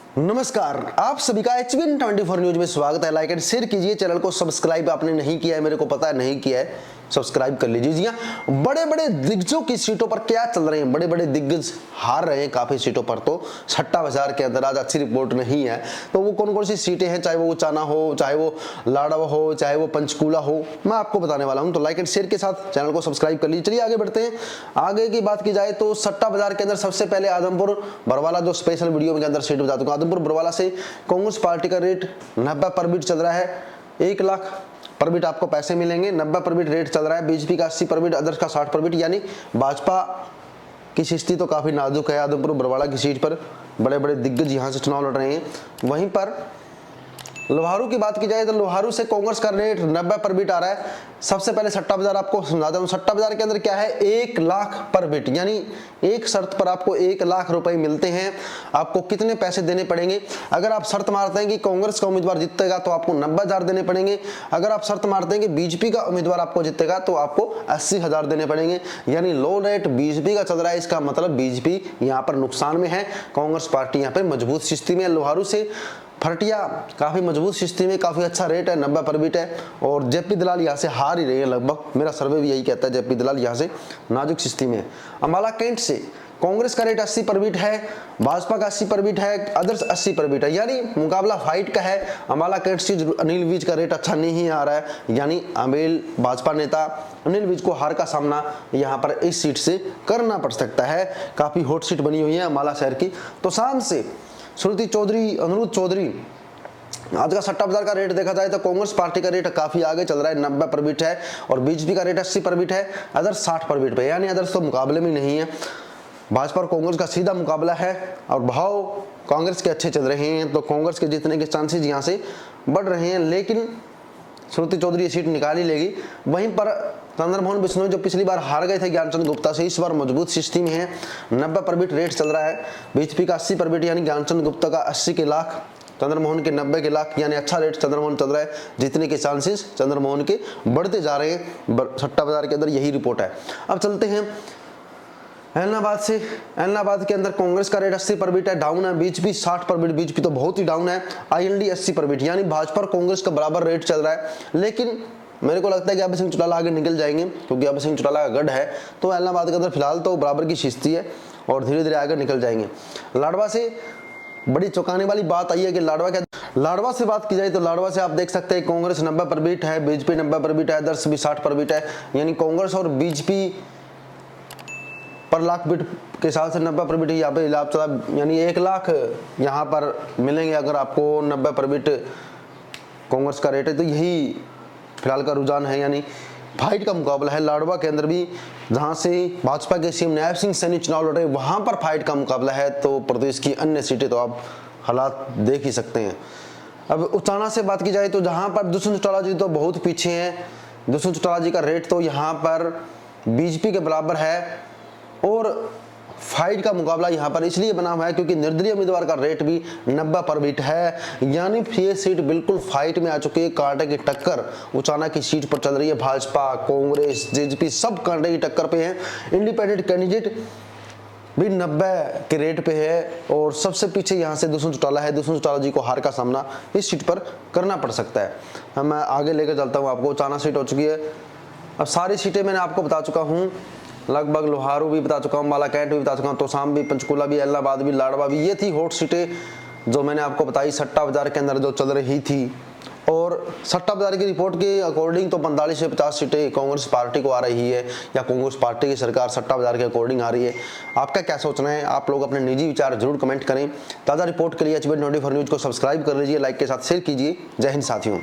नमस्कार, आप सभी का HBN24 न्यूज में स्वागत है। लाइक एंड शेयर कीजिए, चैनल को सब्सक्राइब आपने नहीं किया है, मेरे को पता है नहीं किया है, सब्सक्राइब कर लीजिए। जी हाँ, बड़े बड़े दिग्गजों की सीटों पर क्या चल रहे हैं, बड़े बड़े दिग्गज हार रहे हैं काफी सीटों पर। तो सट्टा बाजार के अंदर आज अच्छी रिपोर्ट नहीं है, तो वो कौन कौन सी सीटें हैं, चाहे वो उचाना हो, चाहे वो लाडवा हो, चाहे वो पंचकूला हो, मैं आपको बताने वाला हूं। तो लाइक एंड शेयर के साथ चैनल को सब्सक्राइब कर लीजिए। चलिए आगे बढ़ते हैं। आगे की बात की जाए तो सट्टा बाजार के अंदर सबसे पहले आदमपुर बरवाला, जो स्पेशल वीडियो के अंदर सीट बता दूंगा। आदमपुर बरवाला से कांग्रेस पार्टी का रेट 90 पर बिट चल रहा है। 1 लाख पर बिट आपको पैसे मिलेंगे। 90 पर बिट रेट चल रहा है। बीजेपी का 80 पर बिट, अदर्स का 60 पर बिट, यानी भाजपा की स्थिति तो काफी नाजुक है। आदमपुर बरवाला की सीट पर बड़े बड़े दिग्गज यहां से चुनाव लड़ रहे हैं। वहीं पर लोहारू की बात की जाए तो लोहारू से कांग्रेस का रेट 90 पर बिट आ रहा है। सबसे पहले सट्टा बाजार आपको समझाता हूं। सट्टा बाजार के अंदर क्या है, 1 लाख पर बिट, यानी एक शर्त पर आपको 1 लाख रुपए मिलते हैं। आपको कितने पैसे देने पड़ेंगे? अगर आप शर्त मारते हैं कि कांग्रेस का उम्मीदवार जीतेगा तो आपको 90,000 देने पड़ेंगे। अगर आप शर्त मारते हैं कि बीजेपी का उम्मीदवार आपको जीतेगा तो आपको 80,000 देने पड़ेंगे। यानी लो रेट बीजेपी का चल रहा है। इसका मतलब बीजेपी यहाँ पर नुकसान में है, कांग्रेस पार्टी यहाँ पे मजबूत स्थिति में है। लोहारू से फरटिया काफी मजबूत स्थिति में, काफी अच्छा रेट है, 90 पर बिट है। और जेपी दलाल यहाँ से हार ही रही है लगभग, मेरा सर्वे भी यही कहता है। जेपी दलाल यहाँ से नाजुक स्थिति में है। अम्बाला कैंट से कांग्रेस का रेट 80 पर बिट है, भाजपा का 80 पर बिट है, अदर्स 80 पर बिट है, यानी मुकाबला फाइट का है। अम्बाला कैंट से अनिल विज का रेट अच्छा नहीं आ रहा है, यानी अमेल भाजपा नेता अनिल विज को हार का सामना यहाँ पर इस सीट से करना पड़ सकता है। काफी हॉट सीट बनी हुई है अम्बाला शहर की। तो शाम से श्रुति चौधरी, अनिरुद्ध चौधरी, आज का सट्टा बाजार का रेट देखा जाए तो कांग्रेस पार्टी का रेट काफी आगे चल रहा है, 90 पर बिट है, और बीजेपी का रेट 80 पर बिट है, अदर्स 60 पर बिट पे, यानी अदर्स तो मुकाबले में नहीं है। भाजपा और कांग्रेस का सीधा मुकाबला है और भाव कांग्रेस के अच्छे चल रहे हैं, तो कांग्रेस के जीतने के चांसेस यहाँ से बढ़ रहे हैं। लेकिन श्रुति चौधरी ये सीट निकाल ही लेगी। वहीं पर चंद्रमोहन बिश्नोई, जो पिछली बार हार गए थे ज्ञानचंद गुप्ता से, इस बार मजबूत स्थिति में है। 90 पर बिट रेट चल रहा है। बीजेपी का 80 पर बिट, यानी ज्ञानचंद गुप्ता का 80 के लाख, चंद्रमोहन के 90 के लाख, यानी अच्छा रेट चंद्रमोहन चल रहा है। जीतने के चांसेस चंद्रमोहन के बढ़ते जा रहे हैं सट्टा बाजार के अंदर, यही रिपोर्ट है। अब चलते हैं एलनाबाद से। एलनाबाद के अंदर कांग्रेस का रेट 80 पर बिट है, डाउन है। बीजेपी 60 पर बिट, बीजेपी तो बहुत ही डाउन है। आईएनडी 80 पर बिट, यानी भाजपा और कांग्रेस का बराबर रेट चल रहा है। लेकिन मेरे को लगता है कि अभय सिंह चौटाला आगे निकल जाएंगे, क्योंकि अभय सिंह चौटाला का गढ़ है। तो एलनाबाद के अंदर फिलहाल तो बराबर की स्थिति है और धीरे धीरे आगे निकल जाएंगे। लाडवा से बड़ी चौंकाने वाली बात आई है कि लाडवा से बात की जाए तो लाडवा से आप देख सकते हैं कांग्रेस 90 पर बिट है, बीजेपी 90 पर बिट है, अदर्स भी 60 पर बिट है, यानी कांग्रेस और बीजेपी पर लाख बिट के हिसाब से 90 पर बिट यहाँ पे लाभ चला, यानी 1 लाख यहाँ पर मिलेंगे अगर आपको 90 पर बिट कांग्रेस का रेट है। तो यही फिलहाल का रुझान है, यानी फाइट का मुकाबला है लाडवा के अंदर भी, जहां से भाजपा के सीएम नायब सिंह सैनी चुनाव लड़ रहे हैं, वहां पर फाइट का मुकाबला है। तो प्रदेश की अन्य सीटें तो आप हालात देख ही सकते हैं। अब उचाना से बात की जाए तो जहां पर दुष्यंत चौटाला जी तो बहुत पीछे हैं। दुष्यंत चौटाला जी का रेट तो यहाँ पर बीजेपी के बराबर है, और फाइट का मुकाबला यहाँ पर इसलिए बना हुआ है क्योंकि निर्दलीय उम्मीदवार का रेट भी 90 पर बिट है, यानी ये सीट बिल्कुल फाइट में आ चुकी है। कांटे की टक्कर उचाना की सीट पर चल रही है। भाजपा, कांग्रेस, जेजेपी सब कांटे की टक्कर पे हैं। इंडिपेंडेंट कैंडिडेट भी 90 के रेट पे है, और सबसे पीछे यहाँ से दुष्यंत चौटाला है। दुष्यंत चौटाला जी को हार का सामना इस सीट पर करना पड़ सकता है। मैं आगे लेकर चलता हूँ आपको। उचाना सीट हो चुकी है। अब सारी सीटें मैंने आपको बता चुका हूँ, लगभग लोहारू भी बता चुका हूँ, अम्बाला कैंट भी बता चुका हूँ, तोशाम भी, पंचकूला भी, एलनाबाद भी, लाडवा भी। ये थी हॉट सीटें जो मैंने आपको बताई सट्टा बाजार के अंदर जो चल रही थी। और सट्टा बाजार की रिपोर्ट के अकॉर्डिंग तो 45 से 50 सीटें कांग्रेस पार्टी को आ रही है, या कांग्रेस पार्टी की सरकार सट्टा बाजार के अकॉर्डिंग आ रही है। आपका क्या सोचना है? आप लोग अपने निजी विचार जरूर कमेंट करें। ताज़ा रिपोर्ट के लिए HBN24 न्यूज को सब्सक्राइब कर लीजिए, लाइक के साथ शेयर कीजिए। जय हिंद साथियों।